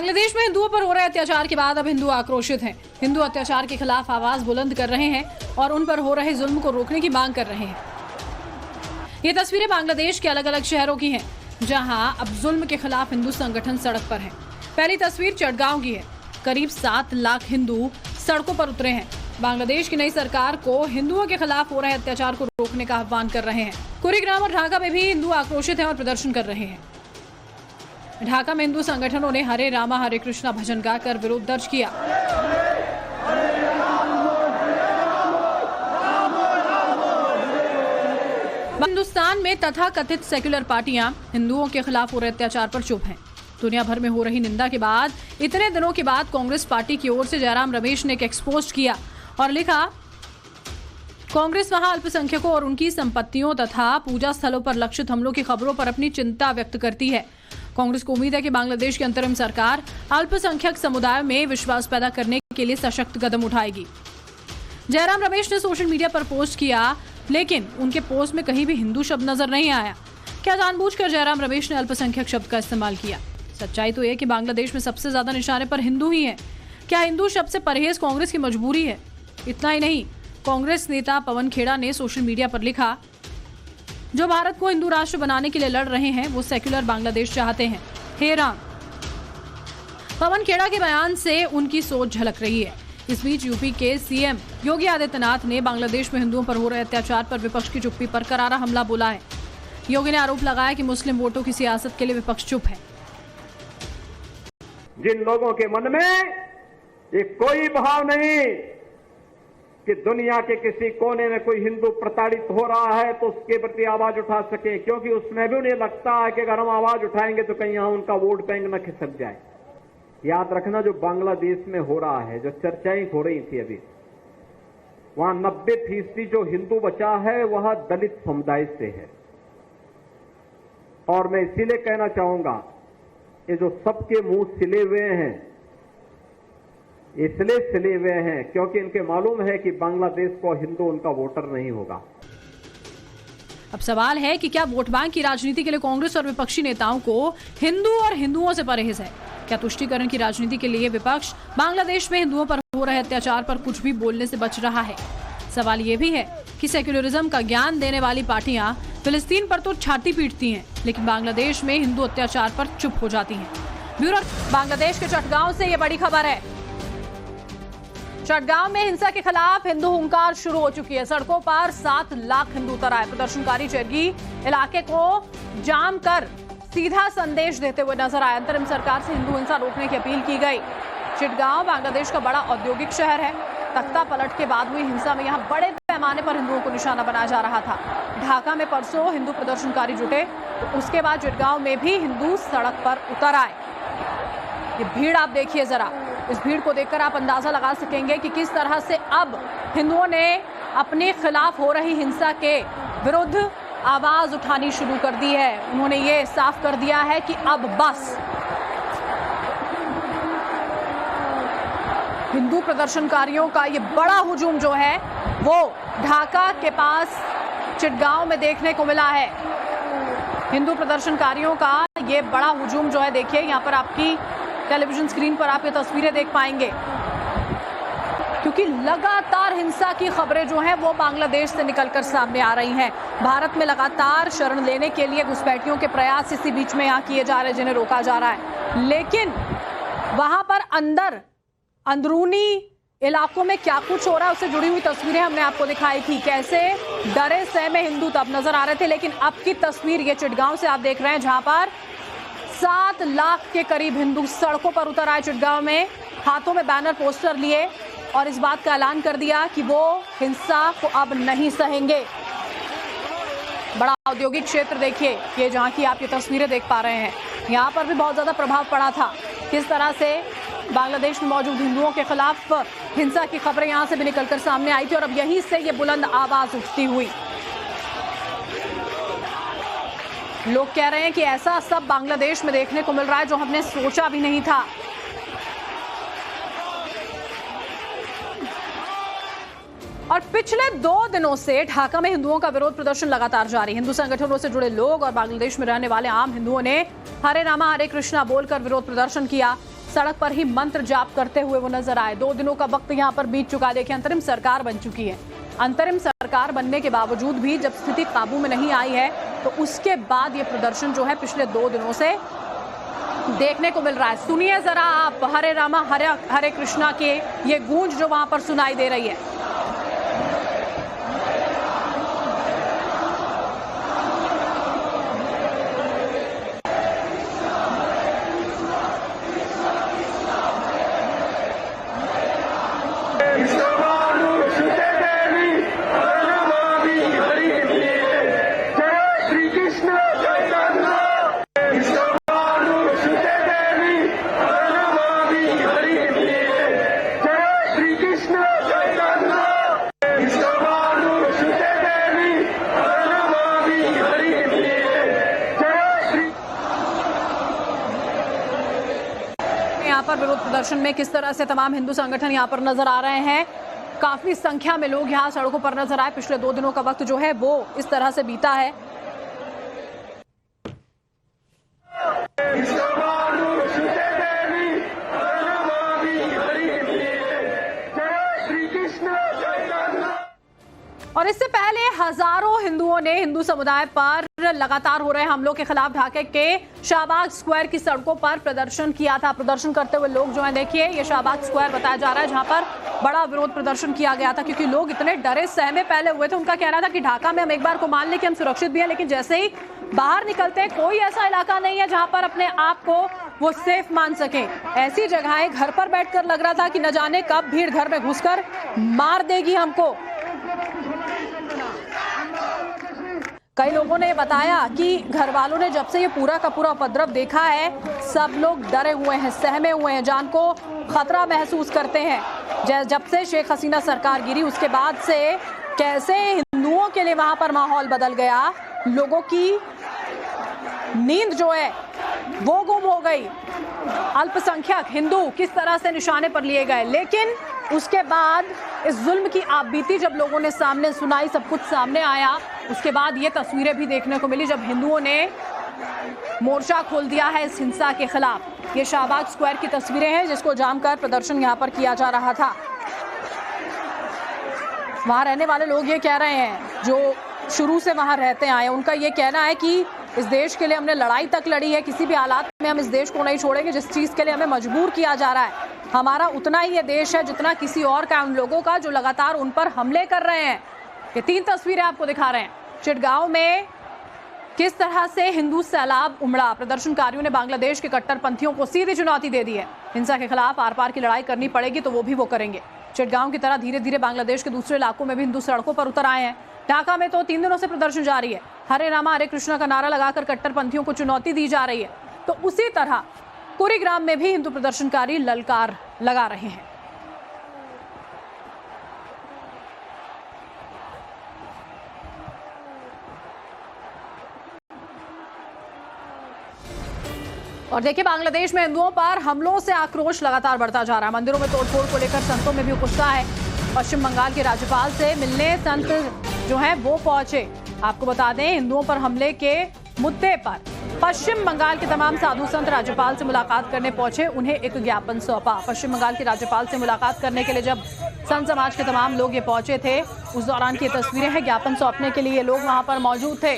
बांग्लादेश में हिंदुओं पर हो रहे अत्याचार के बाद अब हिंदू आक्रोशित हैं। हिंदू अत्याचार के खिलाफ आवाज बुलंद कर रहे हैं और उन पर हो रहे जुल्म को रोकने की मांग कर रहे हैं। ये तस्वीरें बांग्लादेश के अलग अलग शहरों की हैं, जहां अब जुल्म के खिलाफ हिंदू संगठन सड़क पर हैं। पहली तस्वीर चटगांव की है। करीब 7 लाख हिंदू सड़कों पर उतरे हैं। बांग्लादेश की नई सरकार को हिंदुओं के खिलाफ हो रहे अत्याचार को रोकने का आह्वान कर रहे हैं। कुरीग्राम और ढाका में भी हिंदू आक्रोशित हैं और प्रदर्शन कर रहे हैं। ढाका में हिंदू संगठनों ने हरे रामा हरे कृष्णा भजन गाकर विरोध दर्ज किया। हिंदुस्तान में तथाकथित सेक्युलर पार्टियां हिंदुओं के खिलाफ हो रहे अत्याचार पर चुप हैं। दुनिया भर में हो रही निंदा के बाद इतने दिनों के बाद कांग्रेस पार्टी की ओर से जयराम रमेश ने एक एक्सपोज किया और लिखा, कांग्रेस वहां अल्पसंख्यकों और उनकी संपत्तियों तथा पूजा स्थलों पर लक्षित हमलों की खबरों पर अपनी चिंता व्यक्त करती है। कांग्रेस को उम्मीद है कि बांग्लादेश की अंतरिम सरकार अल्पसंख्यक समुदाय में विश्वास पैदा करने के लिए सशक्त कदम उठाएगी। जयराम रमेश ने सोशल मीडिया पर पोस्ट किया, लेकिन उनके पोस्ट में कहीं भी हिंदू शब्द नजर नहीं आया। क्या जानबूझकर जयराम रमेश ने अल्पसंख्यक शब्द का इस्तेमाल किया? सच्चाई तो यह कि बांग्लादेश में सबसे ज्यादा निशाने पर हिंदू ही हैं। क्या हिंदू शब्द से परहेज कांग्रेस की मजबूरी है? इतना ही नहीं, कांग्रेस नेता पवन खेड़ा ने सोशल मीडिया पर लिखा, जो भारत को हिंदू राष्ट्र बनाने के लिए लड़ रहे हैं वो सेक्युलर बांग्लादेश चाहते हैं। हे राम। पवन खेड़ा के बयान से उनकी सोच झलक रही है। इस बीच यूपी के सीएम योगी आदित्यनाथ ने बांग्लादेश में हिंदुओं पर हो रहे अत्याचार पर विपक्ष की चुप्पी पर करारा हमला बोला है। योगी ने आरोप लगाया कि मुस्लिम वोटों की सियासत के लिए विपक्ष चुप है। जिन लोगों के मन में ये कोई भाव नहीं कि दुनिया के किसी कोने में कोई हिंदू प्रताड़ित हो रहा है तो उसके प्रति आवाज उठा सके, क्योंकि उसमें भी उन्हें लगता है कि अगर हम आवाज उठाएंगे तो कहीं यहां उनका वोट बैंक न खिसक जाए। याद रखना, जो बांग्लादेश में हो रहा है, जो चर्चाएं हो रही थी अभी, वहां 90% जो हिंदू बचा है वह दलित समुदाय से है। और मैं इसीलिए कहना चाहूंगा, ये जो सबके मुंह सिले हुए हैं, इसलिए सिले हुए हैं क्योंकि इनके मालूम है कि बांग्लादेश को हिंदू उनका वोटर नहीं होगा। अब सवाल है कि क्या वोट बैंक की राजनीति के लिए कांग्रेस और विपक्षी नेताओं को हिंदू और हिंदुओं से परहेज है? क्या तुष्टीकरण की राजनीति के लिए विपक्ष बांग्लादेश में हिंदुओं पर हो रहे अत्याचार पर कुछ भी बोलने से बच रहा है? सवाल ये भी है कि सेक्युलरिज्म का ज्ञान देने वाली पार्टियां फिलिस्तीन पर तो छाती पीटती हैं, लेकिन बांग्लादेश में हिंदू अत्याचार पर चुप हो जाती हैं। ब्यूरो बांग्लादेश के चटगांव से ये बड़ी खबर है। चटगांव में हिंसा के खिलाफ हिंदू हुंकार शुरू हो चुकी है। सड़कों पर 7 लाख हिंदू उतर आए। प्रदर्शनकारी चेरगी इलाके को जाम कर सीधा संदेश देते हुए नजर आए। अंतरिम सरकार से हिंदू हिंसा रोकने की अपील की गई। चिटगांव बांग्लादेश का बड़ा औद्योगिक शहर है। तख्ता पलट के बाद हुई हिंसा में यहाँ बड़े पैमाने पर हिंदुओं को निशाना बनाया जा रहा था। ढाका में परसों हिंदू प्रदर्शनकारी जुटे, तो उसके बाद चिटगांव में भी हिंदू सड़क पर उतर आए। ये भीड़ आप देखिए जरा, इस भीड़ को देखकर आप अंदाजा लगा सकेंगे कि किस तरह से अब हिंदुओं ने अपने खिलाफ हो रही हिंसा के विरुद्ध आवाज उठानी शुरू कर दी है। उन्होंने ये साफ कर दिया है कि अब बस। हिंदू प्रदर्शनकारियों का ये बड़ा हुजूम जो है वो ढाका के पास चिटगांव में देखने को मिला है। हिंदू प्रदर्शनकारियों का ये बड़ा हुजूम जो है, देखिए यहाँ पर आपकी टेलीविजन स्क्रीन पर आप ये तस्वीरें देख पाएंगे, क्योंकि लगातार हिंसा की खबरें जो हैं वो बांग्लादेश से निकलकर सामने आ रही हैं। भारत में लगातार शरण लेने के लिए घुसपैठियों के प्रयास इसी बीच में यहाँ किए जा रहे हैं, जिन्हें रोका जा रहा है। लेकिन वहां पर अंदरूनी इलाकों में क्या कुछ हो रहा है उससे जुड़ी हुई तस्वीरें हमने आपको दिखाई थी। कैसे डरे सहमे हिंदू तब नजर आ रहे थे, लेकिन अब की तस्वीर ये चिटगांव से आप देख रहे हैं, जहां पर 7 लाख के करीब हिंदू सड़कों पर उतर आए। चिटगांव में हाथों में बैनर पोस्टर लिए और इस बात का ऐलान कर दिया कि वो हिंसा को अब नहीं सहेंगे। बड़ा औद्योगिक क्षेत्र देखिए, ये जहां की आप ये तस्वीरें देख पा रहे हैं, यहाँ पर भी बहुत ज्यादा प्रभाव पड़ा था। किस तरह से बांग्लादेश में मौजूद हिंदुओं के खिलाफ हिंसा की खबरें यहां से भी निकलकर सामने आई थी और अब यहीं से ये बुलंद आवाज उठती हुई। लोग कह रहे हैं कि ऐसा सब बांग्लादेश में देखने को मिल रहा है जो हमने सोचा भी नहीं था। और पिछले 2 दिनों से ढाका में हिंदुओं का विरोध प्रदर्शन लगातार जारी। हिंदू संगठनों से जुड़े लोग और बांग्लादेश में रहने वाले आम हिंदुओं ने हरे रामा हरे कृष्णा बोलकर विरोध प्रदर्शन किया। सड़क पर ही मंत्र जाप करते हुए वो नजर आए। 2 दिनों का वक्त यहाँ पर बीत चुका है। देखिए, अंतरिम सरकार बन चुकी है। अंतरिम सरकार बनने के बावजूद भी जब स्थिति काबू में नहीं आई है तो उसके बाद ये प्रदर्शन जो है पिछले 2 दिनों से देखने को मिल रहा है। सुनिए जरा आप हरे रामा हरे हरे कृष्णा के ये गूंज जो वहां पर सुनाई दे रही है। यहाँ पर विरोध प्रदर्शन में किस तरह से तमाम हिंदू संगठन यहाँ पर नजर आ रहे हैं। काफी संख्या में लोग यहाँ सड़कों पर नजर आए। पिछले 2 दिनों का वक्त जो है वो इस तरह से बीता है। और इससे पहले हजारों हिंदुओं ने हिंदू समुदाय पर लगातार हो रहे हमलों के खिलाफ ढाका के शाहबाग स्क्वायर की सड़कों पर प्रदर्शन किया था। प्रदर्शन करते हुए लोग जो है, देखिए ये शाहबाग स्क्वायर बताया जा रहा है जहां पर बड़ा विरोध प्रदर्शन किया गया था, क्योंकि लोग इतने डरे सहमे पहले हुए थे। उनका कहना था कि ढाका में हम एक बार को मान लें कि हम सुरक्षित भी हैं, लेकिन जैसे ही बाहर निकलते हैं कोई ऐसा इलाका नहीं है जहां पर अपने आप को वो सेफ मान सके। ऐसी जगहें घर पर बैठकर लग रहा था कि न जाने कब भीड़ घर में घुसकर मार देगी हमको। कई लोगों ने बताया कि घर वालों ने जब से ये पूरा का पूरा उपद्रव देखा है सब लोग डरे हुए हैं, सहमे हुए हैं, जान को खतरा महसूस करते हैं। जब से शेख हसीना सरकार गिरी उसके बाद से कैसे हिंदुओं के लिए वहां पर माहौल बदल गया, लोगों की नींद जो है वो गुम हो गई। अल्पसंख्यक हिंदू किस तरह से निशाने पर लिए गए, लेकिन उसके बाद इस जुल्म की आपबीती जब लोगों ने सामने सुनाई, सब कुछ सामने आया, उसके बाद ये तस्वीरें भी देखने को मिली जब हिंदुओं ने मोर्चा खोल दिया है इस हिंसा के खिलाफ। ये शाहबाग स्क्वायर की तस्वीरें हैं जिसको जाम कर प्रदर्शन यहाँ पर किया जा रहा था। वहां रहने वाले लोग ये कह रहे हैं, जो शुरू से वहां रहते आए, उनका ये कहना है कि इस देश के लिए हमने लड़ाई तक लड़ी है, किसी भी हालात में हम इस देश को नहीं छोड़ेंगे। जिस चीज के लिए हमें मजबूर किया जा रहा है, हमारा उतना ही ये देश है जितना किसी और का, उन लोगों का जो लगातार उन पर हमले कर रहे हैं। ये 3 तस्वीरें आपको दिखा रहे हैं। चिटगांव में किस तरह से हिंदू सैलाब उमड़ा। प्रदर्शनकारियों ने बांग्लादेश के कट्टरपंथियों को सीधी चुनौती दे दी है। हिंसा के खिलाफ आर पार की लड़ाई करनी पड़ेगी तो वो भी वो करेंगे। चिटगांव की तरह धीरे धीरे बांग्लादेश के दूसरे इलाकों में भी हिंदू सड़कों पर उतर आए हैं। ढाका में तो 3 दिनों से प्रदर्शन जारी है। हरे रामा हरे कृष्णा का नारा लगाकर कट्टरपंथियों को चुनौती दी जा रही है। तो उसी तरह कुरीग्राम में भी हिंदू प्रदर्शनकारी ललकार लगा रहे हैं। और देखिए, बांग्लादेश में हिंदुओं पर हमलों से आक्रोश लगातार बढ़ता जा रहा है। मंदिरों में तोड़फोड़ को लेकर संतों में भी गुस्सा है। पश्चिम बंगाल के राज्यपाल से मिलने संत जो है वो पहुंचे। आपको बता दें, हिंदुओं पर हमले के मुद्दे पर पश्चिम बंगाल के तमाम साधु संत राज्यपाल से मुलाकात करने पहुंचे। उन्हें एक ज्ञापन सौंपा। पश्चिम बंगाल के राज्यपाल से मुलाकात करने के लिए जब संत समाज के तमाम लोग ये पहुंचे थे, उस दौरान की तस्वीरें हैं। ज्ञापन सौंपने के लिए लोग वहां पर मौजूद थे।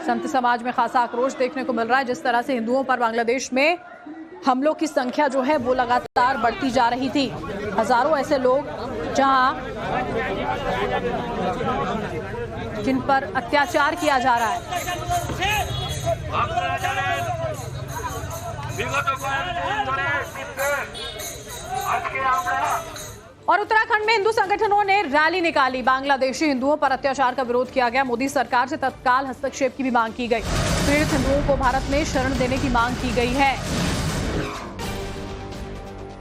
संत समाज में खासा आक्रोश देखने को मिल रहा है। जिस तरह से हिंदुओं पर बांग्लादेश में हमलों की संख्या जो है वो लगातार बढ़ती जा रही थी। हजारों ऐसे लोग जहां जिन पर अत्याचार किया जा रहा है। और उत्तराखंड में हिंदू संगठनों ने रैली निकाली। बांग्लादेशी हिंदुओं पर अत्याचार का विरोध किया गया। मोदी सरकार से तत्काल हस्तक्षेप की भी मांग की गई। पीड़ित हिंदुओं को भारत में शरण देने की मांग की गई है।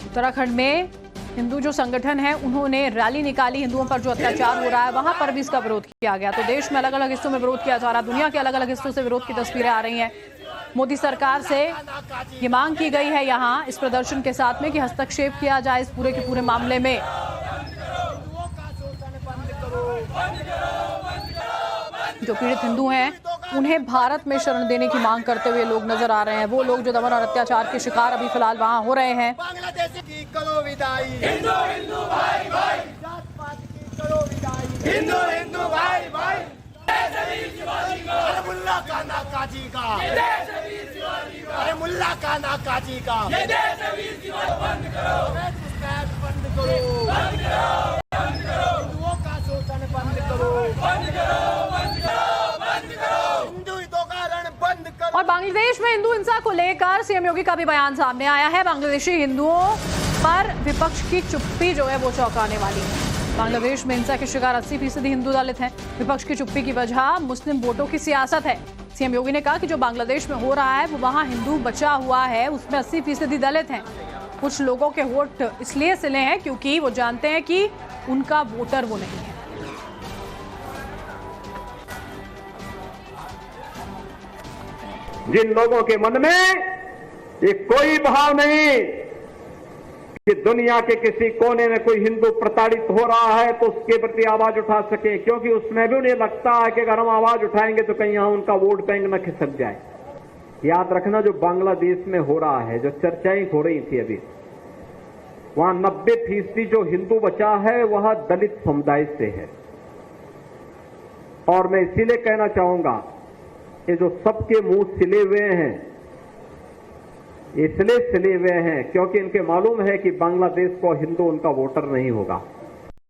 उत्तराखंड में हिंदू जो संगठन है उन्होंने रैली निकाली। हिंदुओं पर जो अत्याचार हो रहा है वहां पर भी इसका विरोध किया गया। तो देश में अलग अलग हिस्सों में विरोध किया जा रहा है। दुनिया के अलग अलग हिस्सों से विरोध की तस्वीरें आ रही हैं। मोदी सरकार से ये मांग की गई है यहाँ इस प्रदर्शन के साथ में कि हस्तक्षेप किया जाए इस पूरे के पूरे मामले में। जो पीड़ित हिंदू हैं उन्हें भारत में शरण देने की मांग करते हुए लोग नजर आ रहे हैं। वो लोग जो दमन और अत्याचार के शिकार अभी फिलहाल वहां हो रहे हैं। बांग्लादेश की करो विदाई, हिंदू हिंदू भाई भाई, जात पात की करो विदाई, हिंदू हिंदू भाई भाई। अरे मुल्ला का ना काजी का, अरे मुल्ला का ना काजी का, बंद करो, बंद करो, हिंदुओं का शोषण बंद करो, हिंदुओं का रण बंद करो। और बांग्लादेश में हिंदू हिंसा को लेकर सीएम योगी का भी बयान सामने आया है। बांग्लादेशी हिंदुओं पर विपक्ष की चुप्पी जो है वो चौंकाने वाली है। बांग्लादेश में हिंसा के शिकार 80% हिंदू दलित हैं। विपक्ष की चुप्पी की वजह मुस्लिम वोटों की सियासत है। सीएम योगी ने कहा कि जो बांग्लादेश में हो रहा है वो वहां हिंदू बचा हुआ है, उसमें 80% दलित हैं। कुछ लोगों के वोट इसलिए सिले हैं क्योंकि वो जानते हैं कि उनका वोटर वो नहीं है। जिन लोगों के मन में ये कोई भाव नहीं कि दुनिया के किसी कोने में कोई हिंदू प्रताड़ित हो रहा है तो उसके प्रति आवाज उठा सके, क्योंकि उसमें भी उन्हें लगता है कि अगर हम आवाज उठाएंगे तो कहीं यहां उनका वोट बैंक न खिसक जाए। याद रखना, जो बांग्लादेश में हो रहा है, जो चर्चाएं हो रही थी अभी, वहां 90% जो हिंदू बचा है वह दलित समुदाय से है। और मैं इसीलिए कहना चाहूंगा, ये जो सबके मुंह सिले हुए हैं, इसलिए सिले हुए हैं क्योंकि इनके मालूम है कि बांग्लादेश को हिंदू उनका वोटर नहीं होगा।